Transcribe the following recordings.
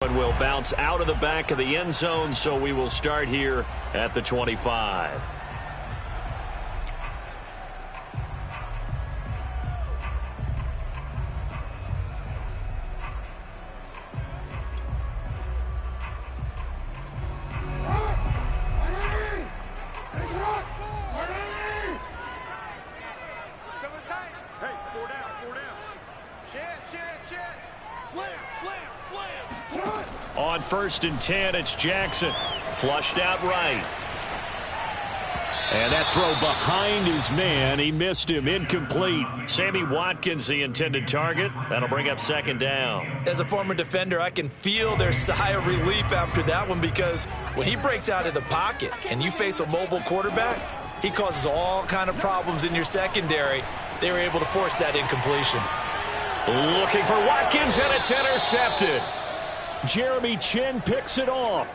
And will bounce out of the back of the end zone, so we will start here at the 25. On 1st and 10, it's Jackson. Flushed out right. And that throw behind his man. He missed him. Incomplete. Sammy Watkins, the intended target. That'll bring up 2nd down. As a former defender, I can feel their sigh of relief after that one, because when he breaks out of the pocket and you face a mobile quarterback, he causes all kind of problems in your secondary. They were able to force that incompletion. Looking for Watkins, and it's intercepted. Jeremy Chin picks it off.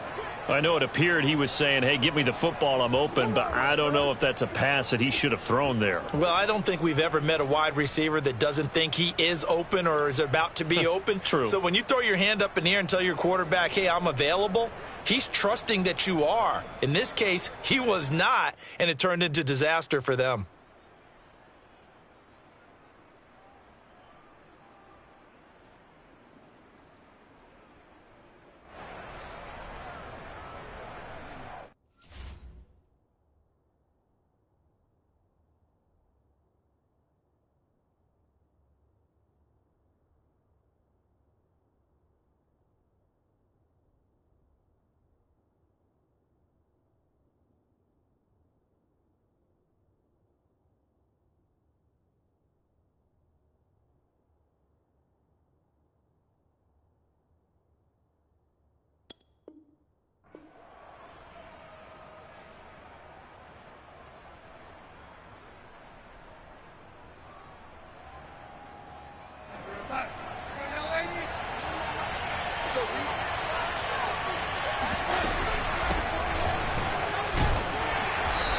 I know it appeared he was saying, hey, give me the football, I'm open, but I don't know if that's a pass that he should have thrown there. Well, I don't think we've ever met a wide receiver that doesn't think he is open or is about to be open. True. So when you throw your hand up in the air and tell your quarterback, hey, I'm available, he's trusting that you are. In this case, he was not, and it turned into disaster for them.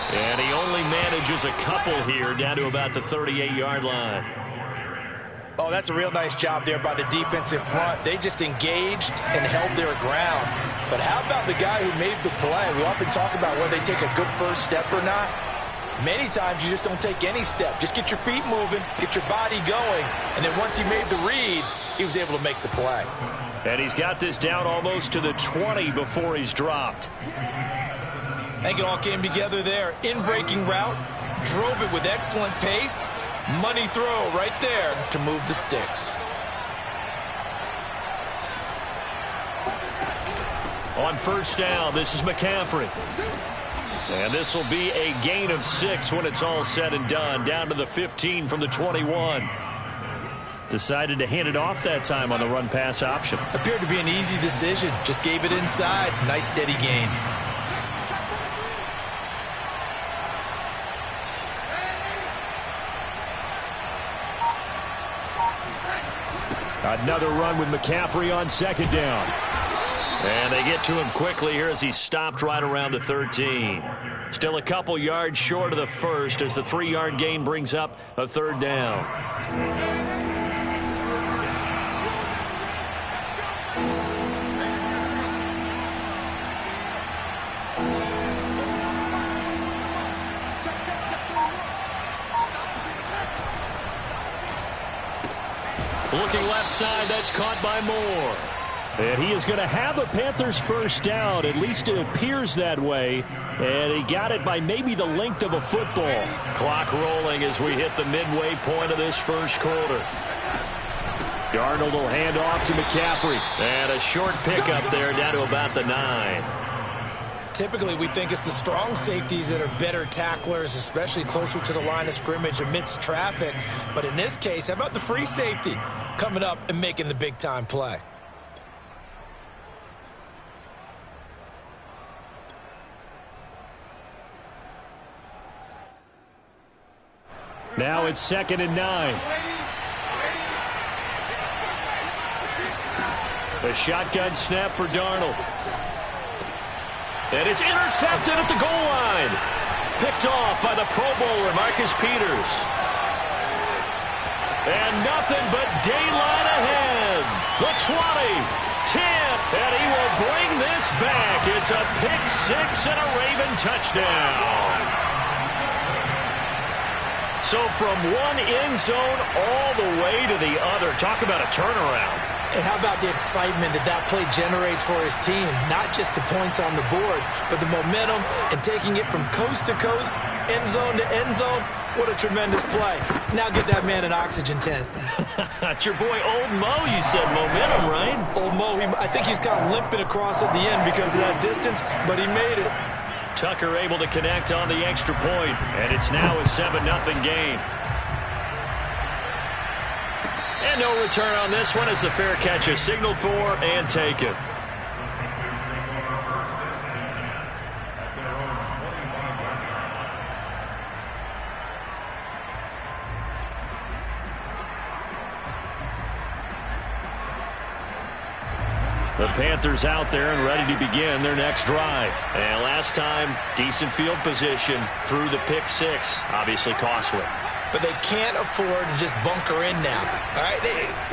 And he only manages a couple here, down to about the 38-yard line. Oh, that's a real nice job there by the defensive front. They just engaged and held their ground. But how about the guy who made the play? We often talk about whether they take a good first step or not. Many times you just don't take any step. Just get your feet moving, get your body going, and then once he made the read, he was able to make the play. And he's got this down almost to the 20 before he's dropped. I think it all came together there. In-breaking route, drove it with excellent pace. Money throw right there to move the sticks. On 1st down, this is McCaffrey. And this will be a gain of 6 when it's all said and done. Down to the 15 from the 21. Decided to hand it off that time on the run-pass option. Appeared to be an easy decision. Just gave it inside. Nice steady gain. Another run with McCaffrey on 2nd down. And they get to him quickly here as he stopped right around the 13. Still a couple yards short of the first as the 3-yard gain brings up a 3rd down. Looking left side, that's caught by Moore. And he is going to have a Panthers 1st down. At least it appears that way. And he got it by maybe the length of a football. Clock rolling as we hit the midway point of this 1st quarter. Darnold will hand off to McCaffrey. And a short pickup there down to about the 9. Typically, we think it's the strong safeties that are better tacklers, especially closer to the line of scrimmage amidst traffic. But in this case, how about the free safety coming up and making the big-time play? Now it's 2nd and 9. A shotgun snap for Darnold. And it's intercepted at the goal line. Picked off by the Pro Bowler, Marcus Peters. And nothing but daylight ahead. The 20, 10, this back. It's a pick six and a Raven touchdown. So from one end zone all the way to the other. Talk about a turnaround. And how about the excitement that play generates for his team? Not just the points on the board, but the momentum and taking it from coast to coast, end zone to end zone. What a tremendous play. Now get that man an oxygen tent. It's your boy Old Mo, you said momentum, right? Old Mo, I think he's kind of limping across at the end because of that distance, but he made it. Tucker able to connect on the extra point, and it's now a 7-0 game. And no return on this one as the fair catch is signaled for and taken. The Panthers out there and ready to begin their next drive. And last time, decent field position through the pick six. Obviously costly. But they can't afford to just bunker in now. All right,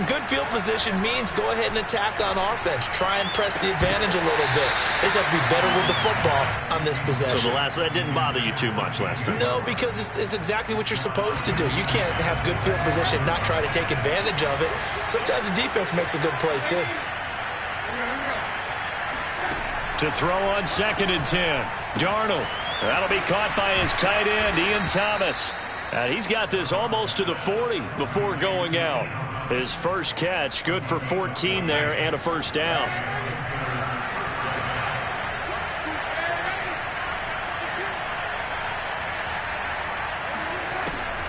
good field position means go ahead and attack on offense. Try and press the advantage a little bit. They just have to be better with the football on this possession. So that didn't bother you too much last time? No, because it's exactly what you're supposed to do. You can't have good field position and not try to take advantage of it. Sometimes the defense makes a good play, too. To throw on 2nd and 10. Darnold. That'll be caught by his tight end, Ian Thomas. And he's got this almost to the 40 before going out. His first catch, good for 14 there and a first down.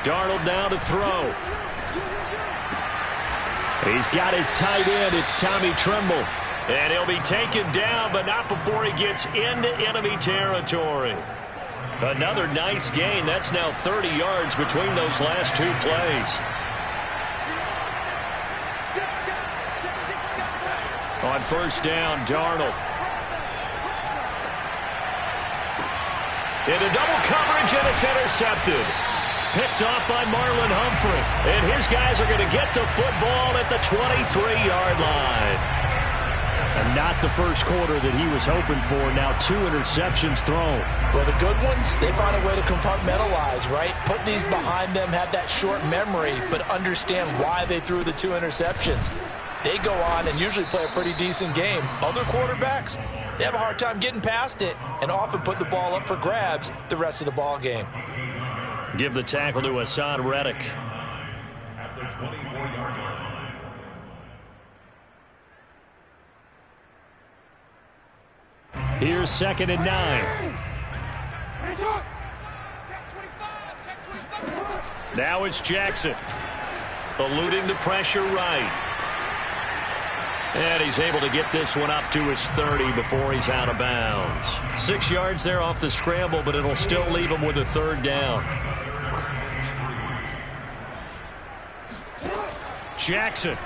Darnold now to throw. He's got his tight end. It's Tommy Tremble. And he'll be taken down, but not before he gets into enemy territory. Another nice gain. That's now 30 yards between those last two plays. On first down, Darnold. Into double coverage, and it's intercepted. Picked off by Marlon Humphrey. And his guys are going to get the football at the 23-yard line. And not the first quarter that he was hoping for. Now 2 interceptions thrown. Well, the good ones, they find a way to compartmentalize, right? Put these behind them, have that short memory, but understand why they threw the 2 interceptions. They go on and usually play a pretty decent game. Other quarterbacks, they have a hard time getting past it and often put the ball up for grabs the rest of the ball game. Give the tackle to Hassan Reddick. At the 24-yard line. Here's 2nd and 9. Now it's Jackson. Eluding the pressure right. And he's able to get this one up to his 30 before he's out of bounds. 6 yards there off the scramble, but it'll still leave him with a 3rd down. Jackson.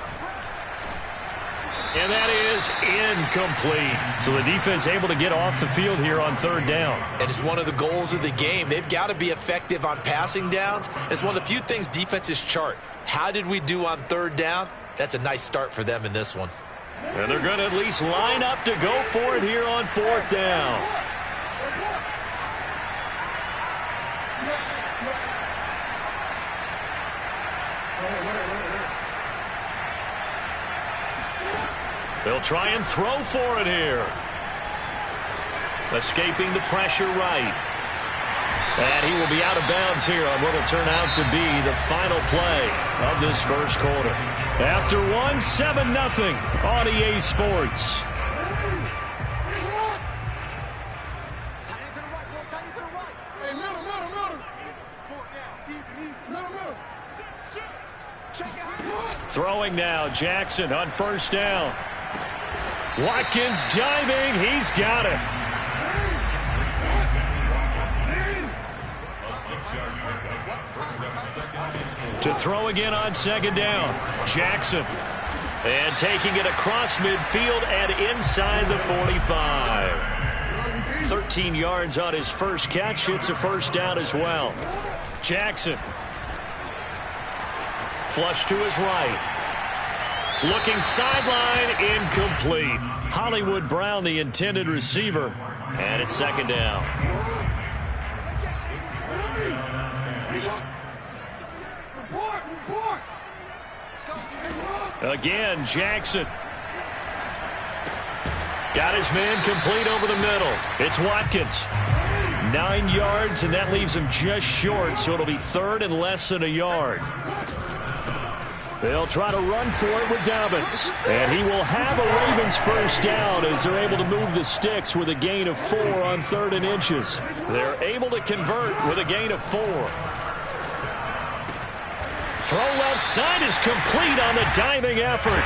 And that is incomplete. So the defense able to get off the field here on 3rd down. And it's one of the goals of the game. They've got to be effective on passing downs. It's one of the few things defenses chart. How did we do on 3rd down? That's a nice start for them in this one. And they're going to at least line up to go for it here on 4th down. They'll try and throw for it here. Escaping the pressure right. And he will be out of bounds here on what will turn out to be the final play of this first quarter. After one, 7-0 on EA Sports. Throwing now, Jackson on first down. Watkins diving, he's got it. To throw again on 2nd down, Jackson. And taking it across midfield and inside the 45. 13 yards on his first catch. It's a first down as well. Jackson. Flush to his right. Looking sideline, incomplete. Hollywood Brown, the intended receiver. And it's second down. Again, Jackson. Got his man complete over the middle. It's Watkins. 9 yards, and that leaves him just short, so it'll be third and less than a yard. They'll try to run for it with Dobbins. And he will have a Ravens first down as they're able to move the sticks with a gain of 4 on 3rd and inches. They're able to convert with a gain of 4. Throw left side is complete on the diving effort.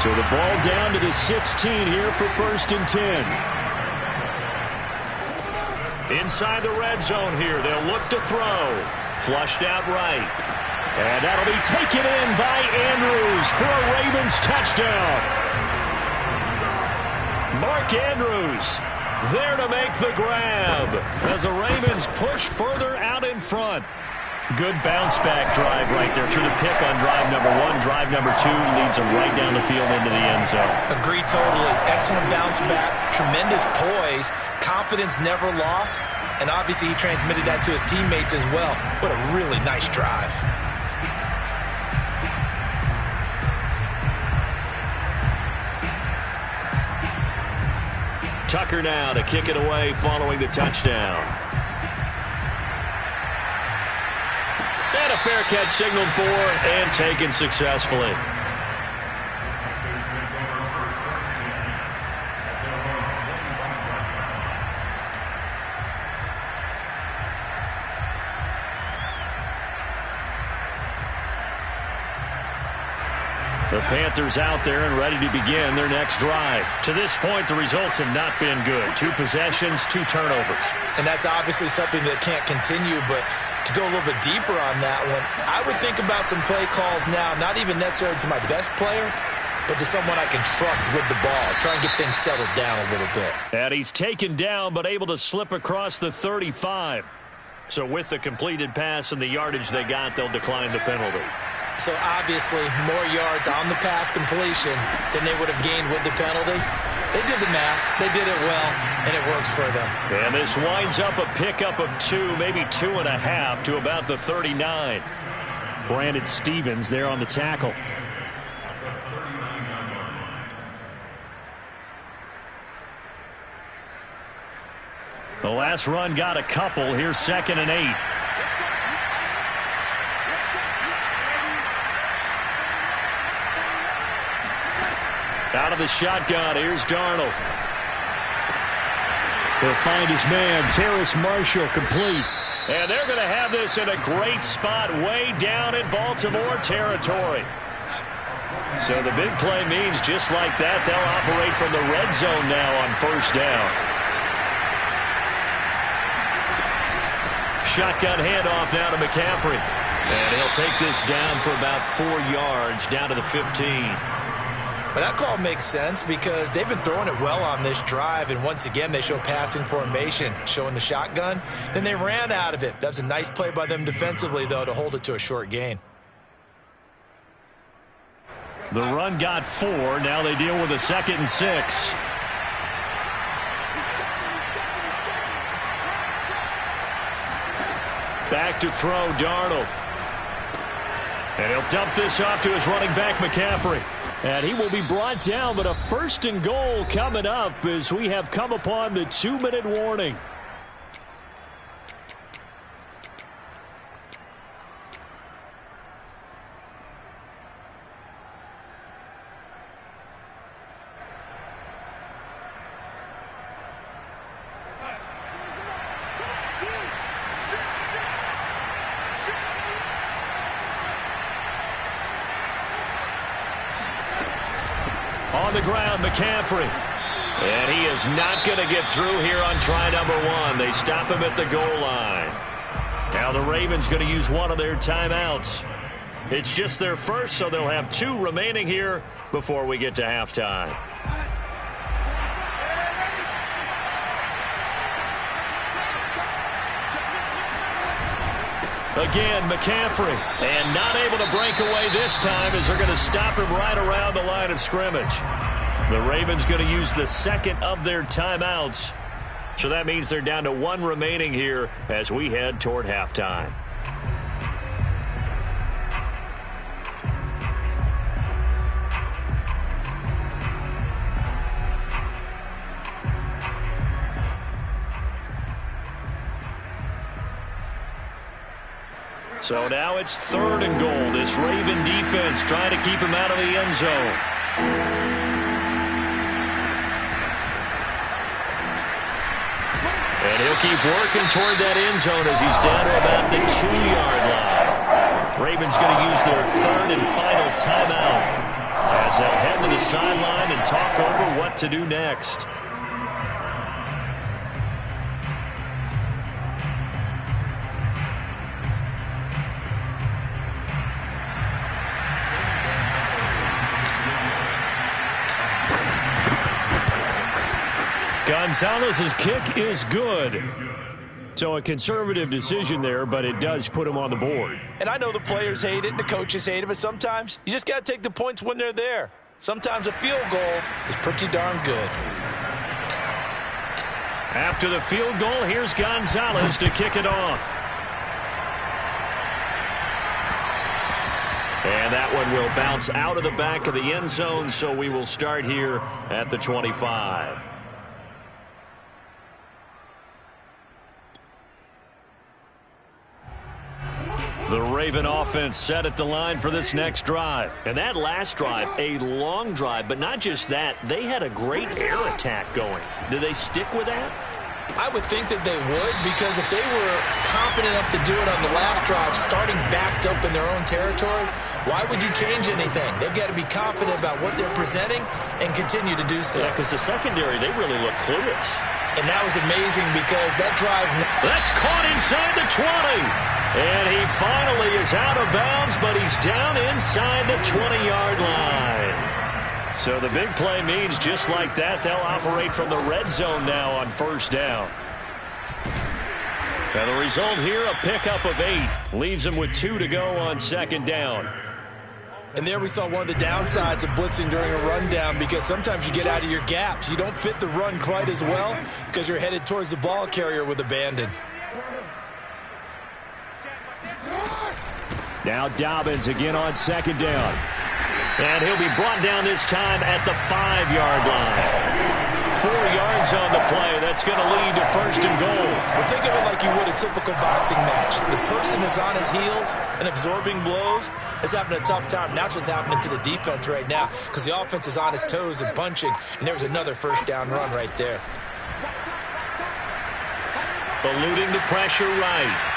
So the ball down to the 16 here for 1st and 10. Inside the red zone here, they'll look to throw. Flushed out right. And that'll be taken in by Andrews for a Ravens touchdown. Mark Andrews there to make the grab as the Ravens push further out in front. Good bounce-back drive right there through the pick on drive number 1. Drive number 2 leads them right down the field into the end zone. Agree totally. Excellent bounce-back, tremendous poise, confidence never lost, and obviously he transmitted that to his teammates as well. What a really nice drive. Tucker now to kick it away following the touchdown. And a fair catch signaled for and taken successfully. The Panthers out there and ready to begin their next drive. To this point, the results have not been good. 2 possessions, 2 turnovers. And that's obviously something that can't continue, but to go a little bit deeper on that one, I would think about some play calls now, not even necessarily to my best player, but to someone I can trust with the ball. Try and get things settled down a little bit. And he's taken down, but able to slip across the 35. So with the completed pass and the yardage they got, they'll decline the penalty. So obviously more yards on the pass completion than they would have gained with the penalty. They did the math. They did it well, and it works for them. And this winds up a pickup of 2, maybe 2.5 to about the 39. Brandon Stevens there on the tackle. The last run got a couple. Here's 2nd and 8. Out of the shotgun, here's Darnold. He'll find his man, Terrace Marshall, complete. And they're going to have this in a great spot way down in Baltimore territory. So the big play means just like that, they'll operate from the red zone now on 1st down. Shotgun handoff now to Mccaffrey. And he'll take this down for about 4 yards down to the 15. But that call makes sense because they've been throwing it well on this drive, and once again they show passing formation, showing the shotgun. Then they ran out of it. That's a nice play by them defensively, though, to hold it to a short gain. The run got 4. Now they deal with a 2nd and 6. Back to throw, Darnold. And he'll dump this off to his running back, McCaffrey. And he will be brought down, but a 1st and goal coming up as we have come upon the 2-minute warning. On the ground, McCaffrey. And he is not going to get through here on try number 1. They stop him at the goal line. Now the Ravens going to use one of their timeouts. It's just their first, so they'll have 2 remaining here before we get to halftime. Again, McCaffrey. And not able to break away this time as they're going to stop him right around the line of scrimmage. The Ravens going to use the second of their timeouts. So that means they're down to one remaining here as we head toward halftime. So now it's 3rd and goal. This Raven defense trying to keep him out of the end zone. And he'll keep working toward that end zone as he's down to about the 2-yard line. Ravens going to use their 3rd and final timeout as they'll head to the sideline and talk over what to do next. Gonzalez's kick is good. So a conservative decision there, but it does put him on the board. And I know the players hate it and the coaches hate it, but sometimes you just got to take the points when they're there. Sometimes a field goal is pretty darn good. After the field goal, here's Gonzalez to kick it off. And that one will bounce out of the back of the end zone, so we will start here at the 25. The Raven offense set at the line for this next drive. And that last drive, a long drive, but not just that. They had a great air attack going. Do they stick with that? I would think that they would, because if they were confident enough to do it on the last drive, starting backed up in their own territory, why would you change anything? They've got to be confident about what they're presenting and continue to do so. Yeah, because the secondary, they really look clueless. And that was amazing because that drive... That's caught inside the 20. And he finally is out of bounds, but he's down inside the 20-yard line. So the big play means just like that, they'll operate from the red zone now on 1st down. And the result here, a pickup of 8. Leaves them with 2 to go on 2nd down. And there we saw one of the downsides of blitzing during a rundown, because sometimes you get out of your gaps. You don't fit the run quite as well because you're headed towards the ball carrier with abandon. Now Dobbins again on 2nd down. And he'll be brought down this time at the 5-yard line. 4 yards on the play. That's going to lead to 1st and goal. Well, think of it like you would a typical boxing match. The person that's on his heels and absorbing blows is having a tough time. And that's what's happening to the defense right now, because the offense is on his toes and punching. And there was another 1st down run right there. Eluding the pressure right.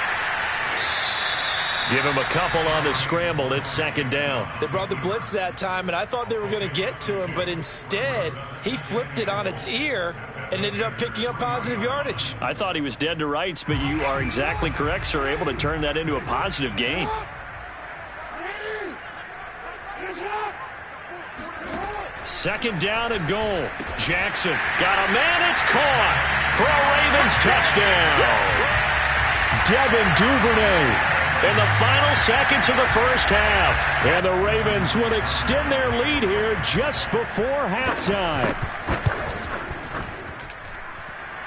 Give him a couple on the scramble. It's 2nd down. They brought the blitz that time, and I thought they were going to get to him, but instead he flipped it on its ear and ended up picking up positive yardage. I thought he was dead to rights, but you are exactly correct, sir. Able to turn that into a positive gain. Second down and goal. Jackson got a man. It's caught for a Ravens touchdown. Devin Duvernay in the final seconds of the 1st half. And the Ravens will extend their lead here just before halftime.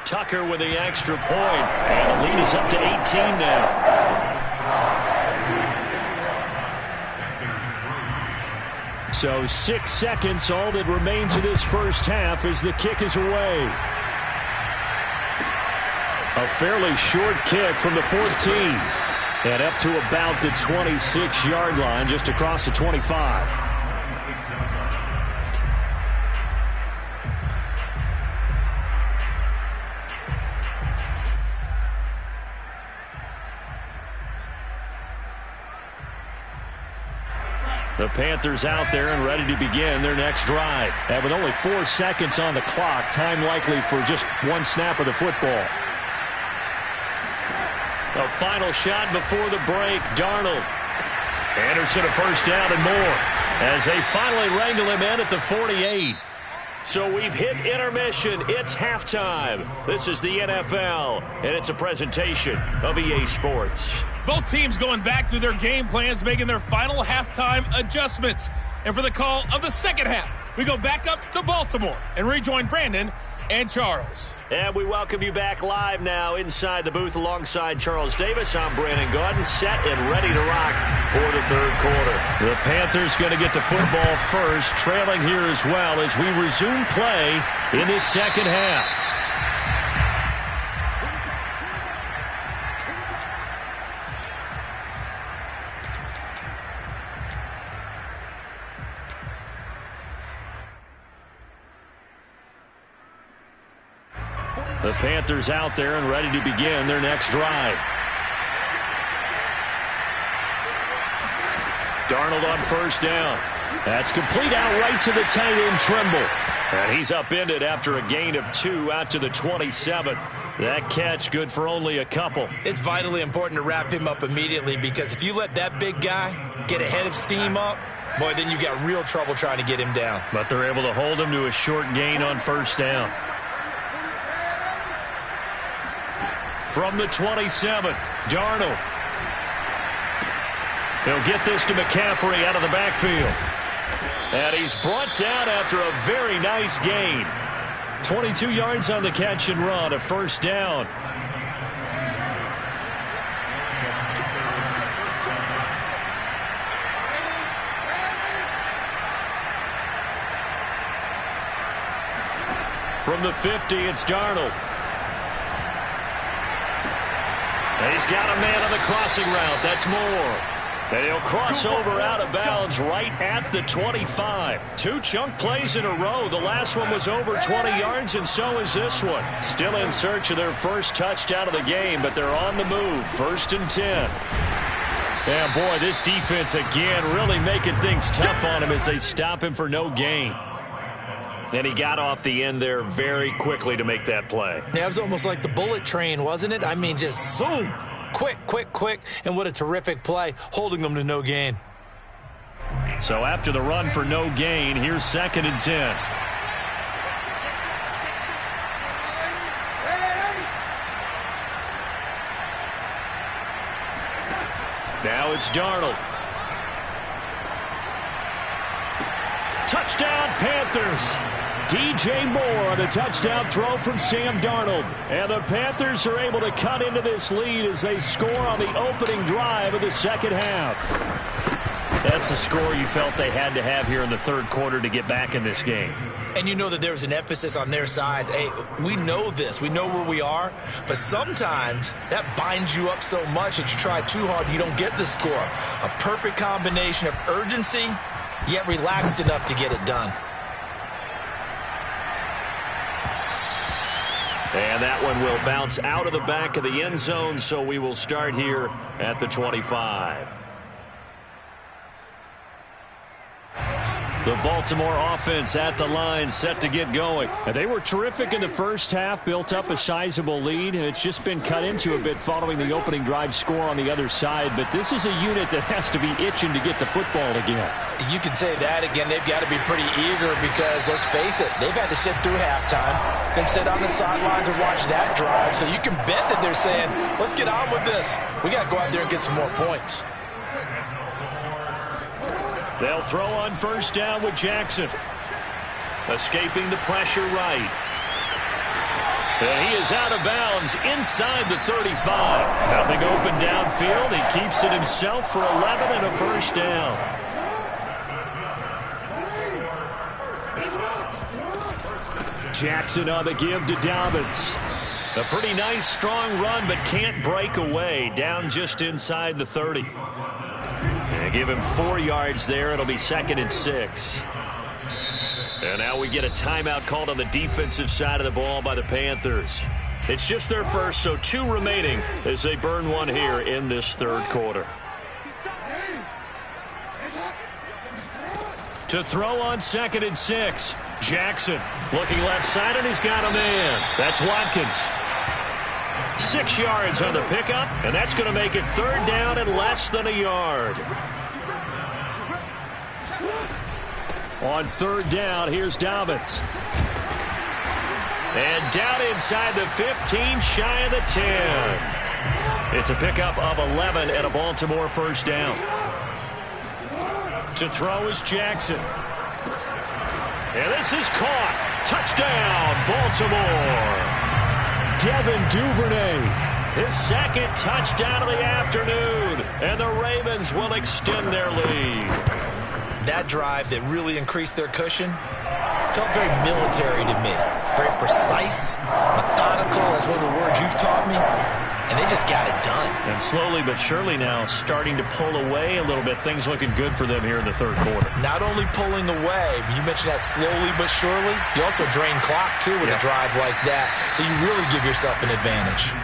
Tucker with the extra point. And the lead is up to 18 now. So 6 seconds, all that remains of this 1st half as the kick is away. A fairly short kick from the 14. And up to about the 26-yard line, just across the 25. The Panthers out there and ready to begin their next drive. And with only 4 seconds on the clock, time likely for just one snap of the football. A final shot before the break. Darnold. Anderson a 1st down and more as they finally wrangle him in at the 48. So we've hit intermission. It's halftime. This is the NFL, and it's a presentation of EA Sports. Both teams going back through their game plans, making their final halftime adjustments. And for the call of the 2nd half, we go back up to Baltimore and rejoin Brandon and Charles. And we welcome you back live now inside the booth alongside Charles Davis. I'm Brandon Gaudin, set and ready to rock for the third quarter. The Panthers going to get the football first, trailing here as well as we resume play in this second half. The Panthers out there and ready to begin their next drive. Darnold on first down. That's complete out right to the tight end, Trimble. And he's upended after a gain of 2 out to the 27. That catch good for only a couple. It's vitally important to wrap him up immediately because if you let that big guy get ahead of steam up, boy, then you got real trouble trying to get him down. But they're able to hold him to a short gain on first down. From the 27, Darnold. He'll get this to McCaffrey out of the backfield. And he's brought down after a very nice gain. 22 yards on the catch and run, a first down. From the 50, it's Darnold. And he's got a man on the crossing route. That's Moore. And he'll cross over out of bounds right at the 25. 2 chunk plays in a row. The last one was over 20 yards, and so is this one. Still in search of their first touchdown of the game, but they're on the move. 1st and 10. Yeah, boy, this defense again really making things tough on him as they stop him for no gain. And he got off the end there very quickly to make that play. Yeah, it was almost like the bullet train, wasn't it? I mean, just zoom. Quick, quick, quick. And what a terrific play, holding them to no gain. So after the run for no gain, here's 2nd and 10. Now it's Darnold. Touchdown, Panthers. DJ Moore on a touchdown throw from Sam Darnold. And the Panthers are able to cut into this lead as they score on the opening drive of the second half. That's a score you felt they had to have here in the third quarter to get back in this game. And you know that there's an emphasis on their side. Hey, we know this. We know where we are. But sometimes that binds you up so much that you try too hard, you don't get the score. A perfect combination of urgency, yet relaxed enough to get it done. And that one will bounce out of the back of the end zone, so we will start here at the 25. The Baltimore offense at the line, set to get going. And they were terrific in the first half, built up a sizable lead, and it's just been cut into a bit following the opening drive score on the other side. But this is a unit that has to be itching to get the football again. You can say that again. They've got to be pretty eager because, let's face it, they've had to sit through halftime, then sit on the sidelines and watch that drive. So you can bet that they're saying, let's get on with this. We got to go out there and get some more points. They'll throw on first down with Jackson. Escaping the pressure right. And he is out of bounds inside the 35. Nothing open downfield. He keeps it himself for 11 and a first down. Jackson on the give to Dobbins. A pretty nice, strong run, but can't break away. Down just inside the 30. They give him 4 yards there. It'll be 2nd and 6. And now we get a timeout called on the defensive side of the ball by the Panthers. It's just their first, so 2 remaining as they burn one here in this third quarter. To throw on 2nd and 6. Jackson looking left side, and he's got a man. That's Watkins. 6 yards on the pickup, and that's going to make it 3rd down and less than a yard. On 3rd down, here's Dobbins. And down inside the 15, shy of the 10. It's a pickup of 11 and a Baltimore first down. To throw is Jackson. And this is caught. Touchdown, Baltimore. Devin Duvernay, his second touchdown of the afternoon. And the Ravens will extend their lead. That drive that really increased their cushion felt very military to me. Very precise, methodical, that's one of the words you've taught me. And they just got it done. And slowly but surely now starting to pull away a little bit. Things looking good for them here in the third quarter. Not only pulling away, but you mentioned that slowly but surely. You also drain clock, too, with a drive like that. So you really give yourself an advantage.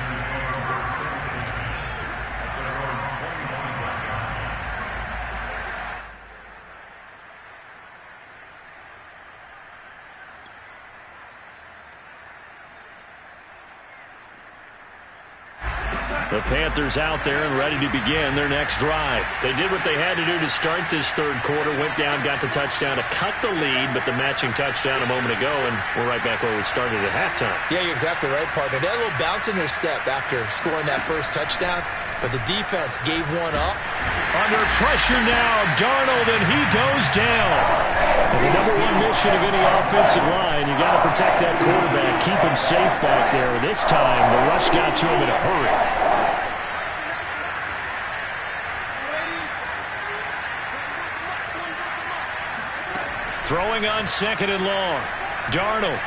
The Panthers out there and ready to begin their next drive. They did what they had to do to start this third quarter, went down, got the touchdown to cut the lead, but the matching touchdown a moment ago, and we're right back where we started at halftime. Yeah, you're exactly right, partner. They had a little bounce in their step after scoring that first touchdown, but the defense gave one up. Under pressure now, Darnold, and he goes down. And the number one mission of any offensive line, you got to protect that quarterback, keep him safe back there. This time, the rush got to him in a hurry. Throwing on second and long. Darnold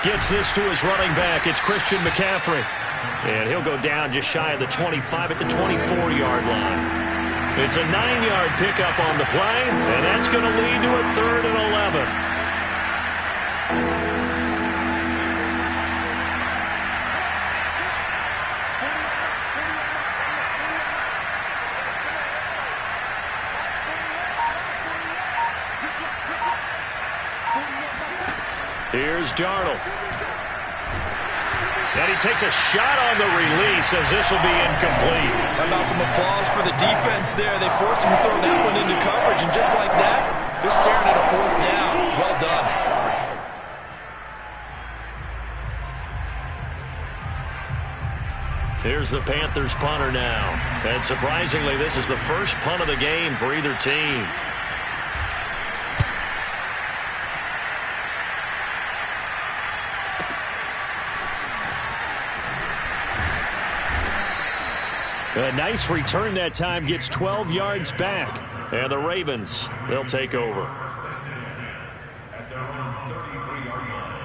gets this to his running back. It's Christian McCaffrey. And he'll go down just shy of the 25 at the 24-yard line. It's a 9-yard pickup on the play, and that's going to lead to a 3rd and 11. Here's Darnold. And he takes a shot on the release as this will be incomplete. How about some applause for the defense there? They forced him to throw that one into coverage, and just like that, they're staring at a 4th down. Well done. Here's the Panthers punter now. And surprisingly, this is the first punt of the game for either team. A nice return that time, gets 12 yards back. And the Ravens, they'll take over. At their own 33-yard line.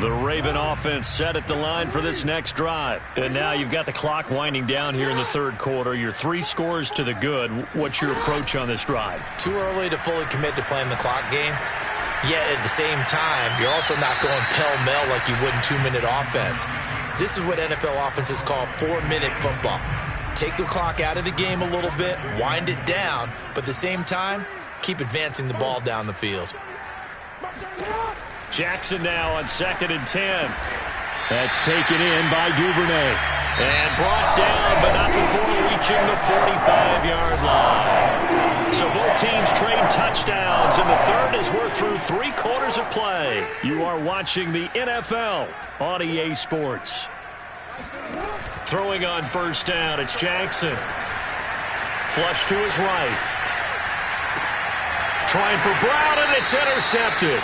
The Raven offense set at the line for this next drive. And now you've got the clock winding down here in the third quarter. You're 3 scores to the good. What's your approach on this drive? Too early to fully commit to playing the clock game. Yet at the same time, you're also not going pell-mell like you would in 2-minute offense. This is what NFL offenses call 4-minute football. Take the clock out of the game a little bit, wind it down, but at the same time, keep advancing the ball down the field. Jackson now on 2nd and 10. That's taken in by Duvernay. And brought down, but not before reaching the 45-yard line. So both teams trade touchdowns, and the third as we're through 3 quarters of play. You are watching the NFL on EA Sports. Throwing on first down, it's Jackson. Flush to his right. Trying for Brown, and it's intercepted.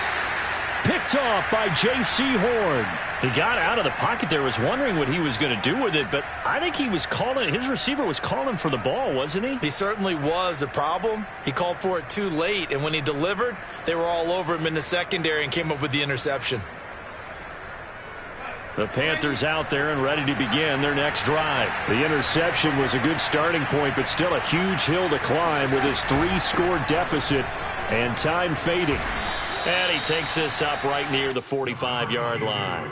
Picked off by J.C. Horn. He got out of the pocket there, was wondering what he was going to do with it, but I think he was calling, his receiver was calling for the ball, wasn't he? He certainly was. The problem, he called for it too late, and when he delivered, they were all over him in the secondary and came up with the interception. The Panthers out there and ready to begin their next drive. The interception was a good starting point, but still a huge hill to climb with his 3-score deficit and time fading. And he takes this up right near the 45-yard line.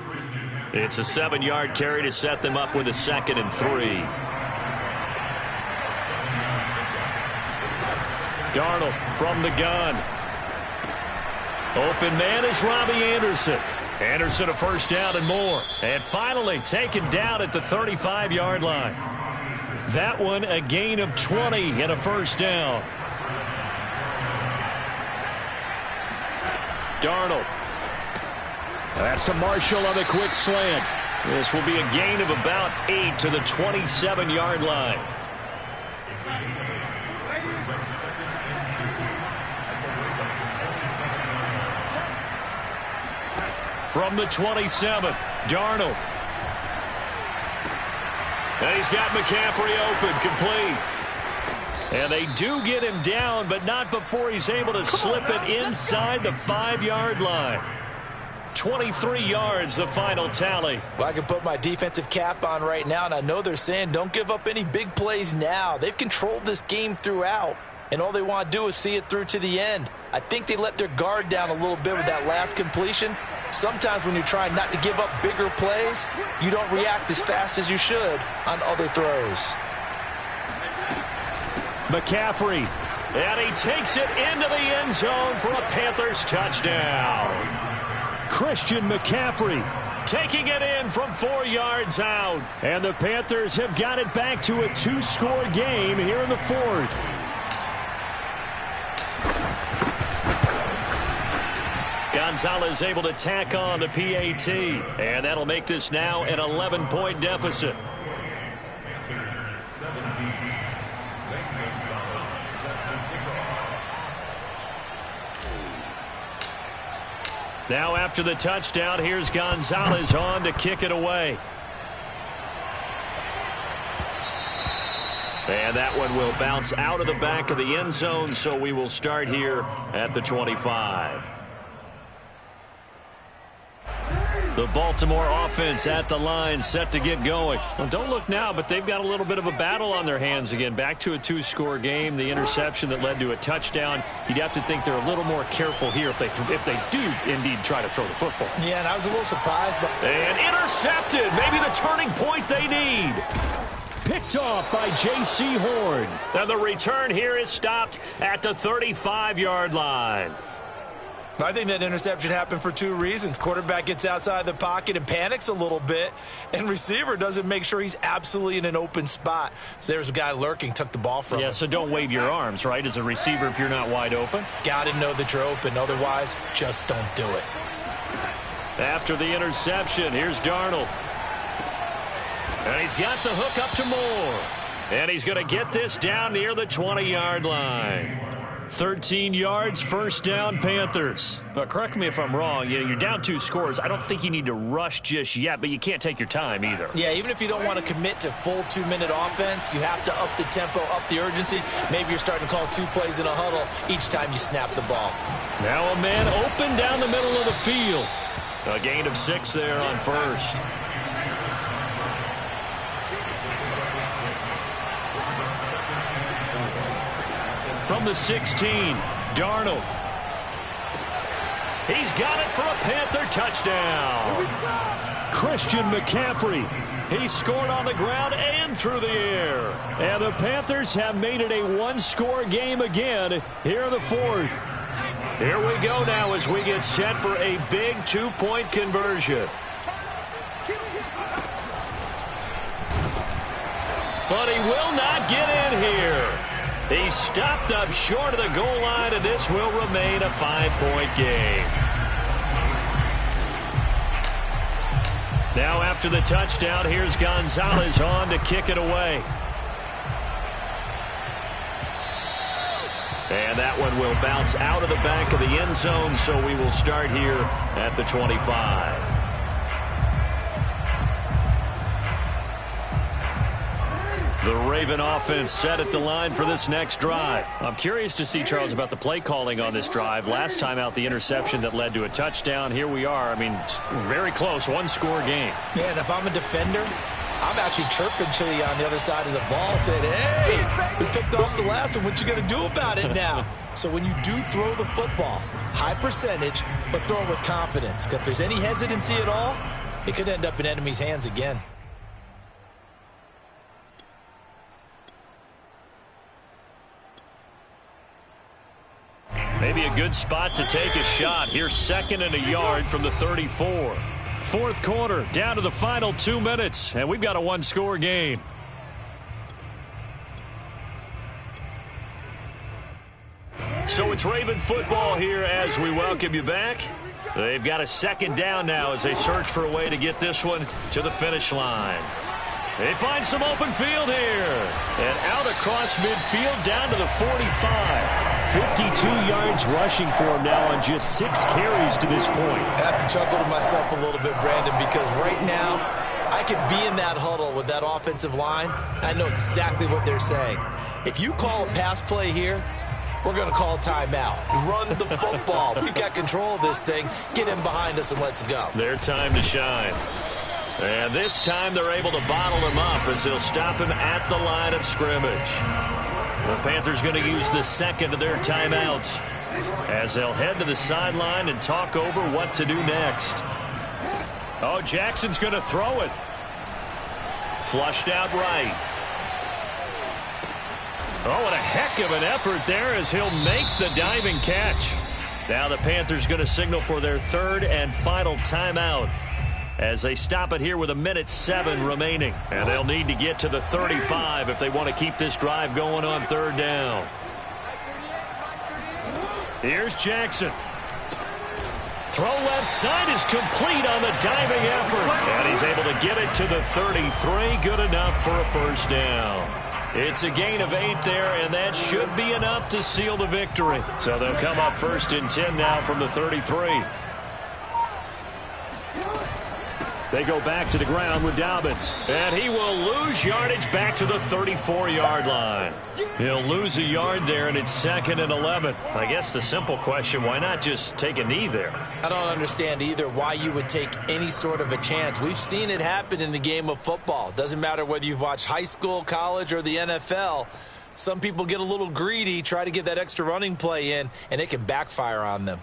It's a 7-yard carry to set them up with a 2nd and 3. Darnold from the gun. Open man is Robbie Anderson. Anderson a first down and more. And finally taken down at the 35-yard line. That one a gain of 20 and a first down. Darnold. That's to Marshall on a quick slant. This will be a gain of about 8 to the 27-yard line. From the 27, Darnold. And he's got McCaffrey open, complete. And they do get him down, but not before he's able to slip it inside the 5-yard line. 23 yards, the final tally. Well, I can put my defensive cap on right now, and I know they're saying don't give up any big plays now. They've controlled this game throughout, and all they want to do is see it through to the end. I think they let their guard down a little bit with that last completion. Sometimes when you're trying not to give up bigger plays, you don't react as fast as you should on other throws. McCaffrey, and he takes it into the end zone for a Panthers touchdown. Christian McCaffrey taking it in from 4 yards out. And the Panthers have got it back to a 2-score game here in the 4th. Gonzalez able to tack on the PAT. And that'll make this now an 11-point deficit. Now after the touchdown, here's Gonzalez on to kick it away. And that one will bounce out of the back of the end zone, so we will start here at the 25. The Baltimore offense at the line, set to get going. Well, don't look now, but they've got a little bit of a battle on their hands again. Back to a 2-score game. The interception that led to a touchdown. You'd have to think they're a little more careful here if they do indeed try to throw the football. Yeah, and I was a little surprised. And intercepted. Maybe the turning point they need. Picked off by J.C. Horn. And the return here is stopped at the 35-yard line. I think that interception happened for 2 reasons. Quarterback gets outside the pocket and panics a little bit, and receiver doesn't make sure he's absolutely in an open spot. So there's a guy lurking, took the ball from him. Yeah, so don't wave your arms, right, as a receiver if you're not wide open. Got to know that you're open. Otherwise, just don't do it. After the interception, here's Darnold. And he's got the hook up to Moore. And he's going to get this down near the 20-yard line. 13 yards, first down, Panthers. But correct me if I'm wrong. You're down 2 scores. I don't think you need to rush just yet, but you can't take your time either. Yeah, even if you don't want to commit to full 2-minute offense, you have to up the tempo, up the urgency. Maybe you're starting to call 2 plays in a huddle each time you snap the ball. Now a man open down the middle of the field. A gain of 6 there on first. From the 16, Darnold. He's got it for a Panther touchdown. Christian McCaffrey. He scored on the ground and through the air. And the Panthers have made it a 1-score game again here in the 4th. Here we go now as we get set for a big 2-point conversion. But he will not get in here. He's stopped up short of the goal line, and this will remain a 5-point game. Now after the touchdown, here's Gonzalez on to kick it away. And that one will bounce out of the back of the end zone, so we will start here at the 25. The Raven offense set at the line for this next drive. I'm curious to see, Charles, about the play calling on this drive. Last time out, the interception that led to a touchdown. Here we are. I mean, very close, 1-score game. Yeah, and if I'm a defender, I'm actually chirping Chili on the other side of the ball, saying, hey, we picked off the last one. What you going to do about it now? So when you do throw the football, high percentage, but throw it with confidence. Because if there's any hesitancy at all, it could end up in enemy's hands again. Maybe a good spot to take a shot. Here's 2nd and a yard from the 34. 4th quarter, down to the final 2 minutes, and we've got a 1-score game. So it's Raven football here as we welcome you back. They've got a second down now as they search for a way to get this one to the finish line. They find some open field here. And out across midfield down to the 45. 52 yards rushing for him now on just 6 carries to this point. I have to chuckle to myself a little bit, Brandon, because right now I could be in that huddle with that offensive line. I know exactly what they're saying. If you call a pass play here, we're going to call timeout. Run the football. We've got control of this thing. Get in behind us and let's go. Their time to shine. And this time they're able to bottle him up as they'll stop him at the line of scrimmage. The Panthers going to use the second of their timeouts as they'll head to the sideline and talk over what to do next. Oh, Jackson's going to throw it. Flushed out right. Oh, what a heck of an effort there as he'll make the diving catch. Now the Panthers going to signal for their third and final timeout as they stop it here with 1:07 remaining. And they'll need to get to the 35 if they want to keep this drive going on third down. Here's Jackson. Throw left side is complete on the diving effort. And he's able to get it to the 33. Good enough for a first down. It's a gain of 8 there, and that should be enough to seal the victory. So they'll come up 1st and 10 now from the 33. They go back to the ground with Dobbins. And he will lose yardage back to the 34-yard line. He'll lose a yard there, and it's 2nd and 11. I guess the simple question, why not just take a knee there? I don't understand either why you would take any sort of a chance. We've seen it happen in the game of football. Doesn't matter whether you've watched high school, college, or the NFL. Some people get a little greedy, try to get that extra running play in, and it can backfire on them.